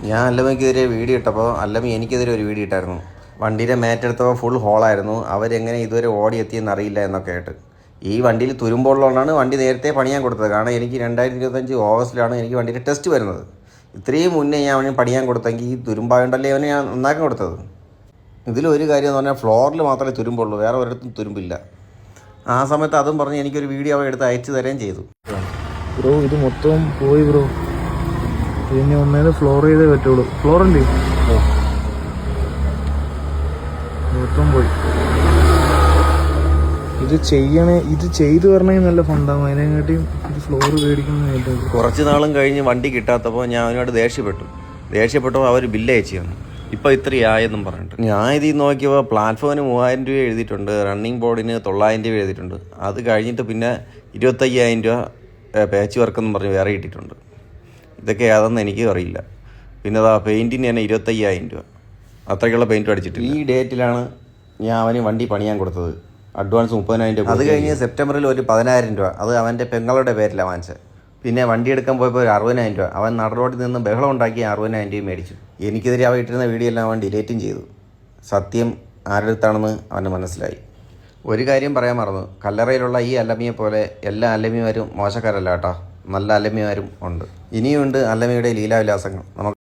ഞാൻ അല്ലമ്മയ്ക്കെതിരെ വീഡിയോ ഇട്ടപ്പോൾ അല്ലമ്മ എനിക്കെതിരെ ഒരു വീഡിയോ ഇട്ടായിരുന്നു. വണ്ടിയുടെ മേറ്റെടുത്തപ്പോൾ ഫുൾ ഹോളായിരുന്നു, അവരെങ്ങനെ ഇതുവരെ ഓടിയെത്തിയെന്ന് അറിയില്ല എന്നൊക്കെ ആയിട്ട്. ഈ വണ്ടിയിൽ തുരുമ്പുള്ളതുകൊണ്ടാണ് വണ്ടി നേരത്തെ പണിയാൻ കൊടുത്തത്. കാരണം എനിക്ക് 2025 ഓഗസ്റ്റിലാണ് എനിക്ക് വണ്ടിയുടെ ടെസ്റ്റ് വരുന്നത്. ഇത്രയും മുന്നേ ഞാൻ അവന് പണിയാൻ കൊടുത്തെങ്കിൽ ഈ തുരുമ്പായോണ്ടല്ലേ അവന് ഞാൻ നന്നാക്കി കൊടുത്തത്. ഇതിലൊരു കാര്യം എന്ന് പറഞ്ഞാൽ ഫ്ലോറിൽ മാത്രമേ തുരുമ്പുള്ളൂ, വേറെ ഒരിടത്തും തുരുമ്പില്ല. ആ സമയത്ത് അതും പറഞ്ഞ് എനിക്കൊരു വീഡിയോ അവ എടുത്ത് അയച്ചു തരുകയും ചെയ്തു. ബ്രോ ഇത് മൊത്തം പോയി ബ്രോ. പിന്നെ ഒന്നേന്ന് ഫ്ലോർ ചെയ്തേ പറ്റുള്ളൂ. ഫ്ലോറുണ്ട് മൊത്തം പോയി. ഇത് ചെയ്യണേ, ഇത് ചെയ്തു വരണമെങ്കിൽ നല്ല ഫണ്ടാകും. അതിനെക്കാട്ടിയും ഇത് ഫ്ലോർ മേടിക്കുന്നത്. കുറച്ച് നാളും കഴിഞ്ഞ് വണ്ടി കിട്ടാത്തപ്പോൾ ഞാൻ അവനോട് ദേഷ്യപ്പെട്ടപ്പോൾ അവർ ബില്ല് അയച്ചു തന്നു. ഇപ്പോൾ ഇത്രയായെന്നും പറഞ്ഞിട്ട് ഞാൻ ഇതിൽ നോക്കിയപ്പോൾ പ്ലാറ്റ്ഫോമിന് 3000 രൂപ എഴുതിയിട്ടുണ്ട്, റണ്ണിങ് ബോർഡിന് 900 രൂപ എഴുതിയിട്ടുണ്ട്. അത് കഴിഞ്ഞിട്ട് പിന്നെ 25,000 രൂപ പാച്ച് വർക്കെന്നും പറഞ്ഞ് വേറെ കിട്ടിയിട്ടുണ്ട്. ഇതൊക്കെ ഏതെന്ന് എനിക്കും അറിയില്ല. പിന്നെ അതാ പെയിൻറ്റിന് തന്നെ 25,000 രൂപ, അത്രയ്ക്കുള്ള പെയിൻറ്റും അടിച്ചിട്ടില്ല. ഈ ഡേറ്റിലാണ് ഞാൻ അവന് വണ്ടി പണിയാൻ കൊടുത്തത്. അഡ്വാൻസ് 30,000 രൂപ. അത് കഴിഞ്ഞ് സെപ്റ്റംബറിൽ ഒരു 10,000 രൂപ, അത് അവൻ്റെ പെങ്ങളുടെ പേരിലാണ് വാങ്ങിച്ചത്. പിന്നെ വണ്ടി എടുക്കാൻ പോയപ്പോൾ ഒരു 60,000 രൂപ, അവൻ നടുറോഡിൽ നിന്ന് ബഹളം ഉണ്ടാക്കി 60,000 രൂപ മേടിച്ചു. എനിക്കെതിരെ അവൻ ഇട്ടിരുന്ന വീഡിയോ എല്ലാം അവൻ ഡിലേറ്റും ചെയ്തു. സത്യം ആരുടെ അടുത്താണെന്ന് അവന് മനസ്സിലായി. ഒരു കാര്യം പറയാൻ മറന്നു, കല്ലറയിലുള്ള ഈ അല്ലമ്മിയെ പോലെ എല്ലാ അല്ലമ്മിമാരും മോശക്കാരല്ല കേട്ടോ, നല്ല അല്ലമ്മിമാരും ഉണ്ട്. ഇനിയുമുണ്ട് അല്ലമ്മയുടെ ലീലാവിലാസങ്ങൾ. നമുക്ക്